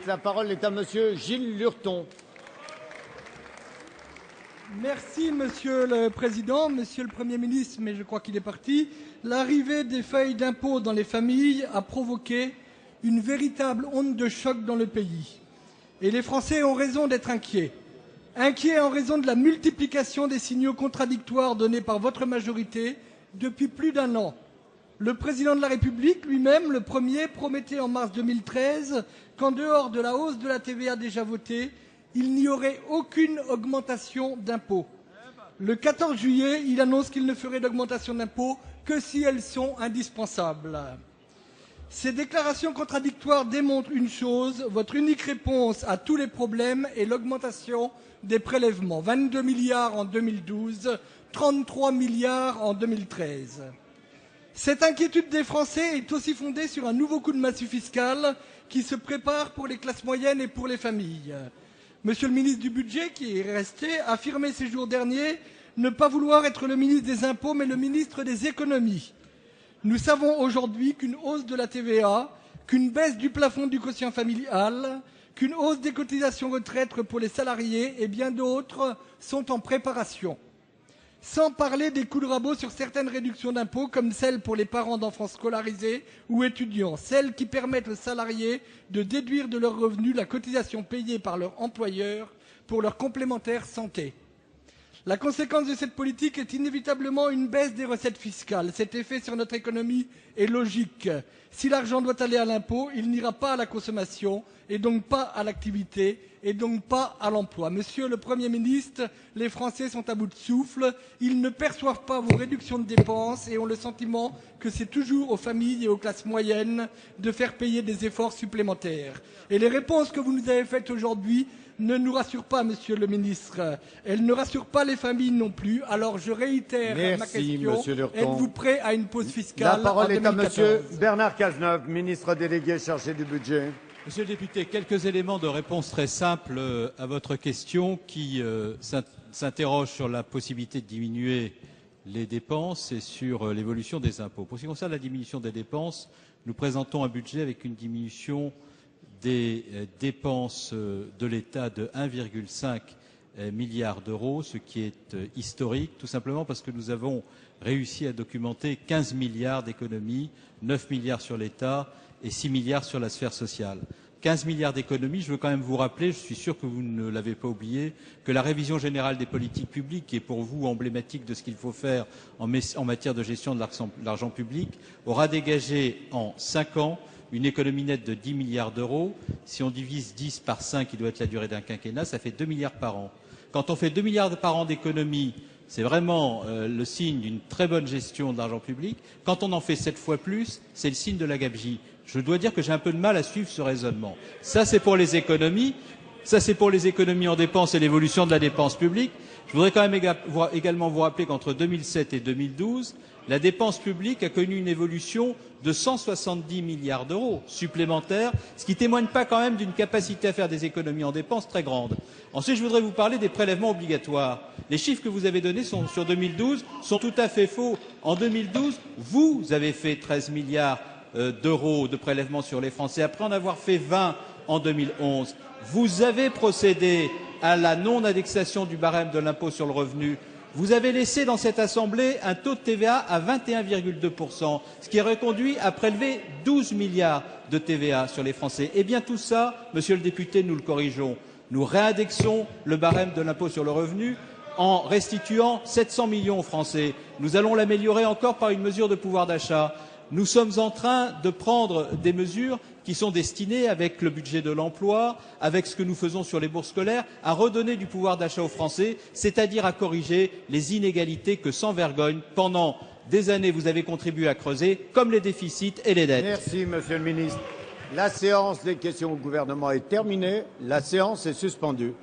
La parole est à Monsieur Gilles Lurton. Merci Monsieur le Président, Monsieur le Premier ministre, mais je crois qu'il est parti. L'arrivée des feuilles d'impôt dans les familles a provoqué une véritable onde de choc dans le pays. Et les Français ont raison d'être inquiets. Inquiets en raison de la multiplication des signaux contradictoires donnés par votre majorité depuis plus d'un an. Le Président de la République lui-même, le premier, promettait en mars 2013 qu'en dehors de la hausse de la TVA déjà votée, il n'y aurait aucune augmentation d'impôts. Le 14 juillet, il annonce qu'il ne ferait d'augmentation d'impôts que si elles sont indispensables. Ces déclarations contradictoires démontrent une chose, votre unique réponse à tous les problèmes est l'augmentation des prélèvements. 22 milliards en 2012, 33 milliards en 2013. Cette inquiétude des Français est aussi fondée sur un nouveau coup de massue fiscal qui se prépare pour les classes moyennes et pour les familles. Monsieur le ministre du Budget, qui est resté, affirmait ces jours derniers ne pas vouloir être le ministre des Impôts, mais le ministre des Économies. Nous savons aujourd'hui qu'une hausse de la TVA, qu'une baisse du plafond du quotient familial, qu'une hausse des cotisations retraite pour les salariés et bien d'autres sont en préparation. Sans parler des coups de rabot sur certaines réductions d'impôts, comme celles pour les parents d'enfants scolarisés ou étudiants, celles qui permettent aux salariés de déduire de leurs revenus la cotisation payée par leur employeur pour leur complémentaire santé. La conséquence de cette politique est inévitablement une baisse des recettes fiscales. Cet effet sur notre économie est logique. Si l'argent doit aller à l'impôt, il n'ira pas à la consommation, et donc pas à l'activité, et donc pas à l'emploi. Monsieur le Premier ministre, les Français sont à bout de souffle. Ils ne perçoivent pas vos réductions de dépenses et ont le sentiment que c'est toujours aux familles et aux classes moyennes de faire payer des efforts supplémentaires. Et les réponses que vous nous avez faites aujourd'hui ne nous rassurent pas, Monsieur le ministre. Elles ne rassurent pas les familles non plus. Alors je réitère ma question. Êtes-vous prêt à une pause fiscale? La parole est à 2014? Monsieur Bernard Cazeneuve, ministre délégué chargé du budget. Monsieur le député, quelques éléments de réponse très simples à votre question qui s'interroge sur la possibilité de diminuer les dépenses et sur l'évolution des impôts. Pour ce qui concerne la diminution des dépenses, nous présentons un budget avec une diminution des dépenses de l'État de 1,5 milliard d'euros, ce qui est historique, tout simplement parce que nous avons réussi à documenter 15 milliards d'économies, 9 milliards sur l'État et 6 milliards sur la sphère sociale. 15 milliards d'économies, je veux quand même vous rappeler, je suis sûr que vous ne l'avez pas oublié, que la révision générale des politiques publiques, qui est pour vous emblématique de ce qu'il faut faire en matière de gestion de l'argent public, aura dégagé en 5 ans une économie nette de 10 milliards d'euros. Si on divise 10 par 5, qui doit être la durée d'un quinquennat, ça fait 2 milliards par an. Quand on fait 2 milliards par an d'économies, c'est vraiment le signe d'une très bonne gestion de l'argent public. Quand on en fait 7 fois plus, c'est le signe de la gabegie. Je dois dire que j'ai un peu de mal à suivre ce raisonnement. Ça, c'est pour les économies. Ça, c'est pour les économies en dépenses et l'évolution de la dépense publique. Je voudrais quand même également vous rappeler qu'entre 2007 et 2012, la dépense publique a connu une évolution de 170 milliards d'euros supplémentaires, ce qui ne témoigne pas quand même d'une capacité à faire des économies en dépenses très grande. Ensuite, je voudrais vous parler des prélèvements obligatoires. Les chiffres que vous avez donnés sur 2012 sont tout à fait faux. En 2012, vous avez fait 13 milliards d'euros de prélèvements sur les Français, après en avoir fait 20 en 2011. Vous avez procédé à la non-indexation du barème de l'impôt sur le revenu. Vous avez laissé dans cette Assemblée un taux de TVA à 21,2%, ce qui aurait conduit à prélever 12 milliards de TVA sur les Français. Eh bien tout ça, Monsieur le député, nous le corrigeons. Nous réindexons le barème de l'impôt sur le revenu en restituant 700 millions aux Français. Nous allons l'améliorer encore par une mesure de pouvoir d'achat. Nous sommes en train de prendre des mesures qui sont destinées, avec le budget de l'emploi, avec ce que nous faisons sur les bourses scolaires, à redonner du pouvoir d'achat aux Français, c'est-à-dire à corriger les inégalités que, sans vergogne, pendant des années, vous avez contribué à creuser, comme les déficits et les dettes. Merci, Monsieur le ministre. La séance des questions au gouvernement est terminée. La séance est suspendue.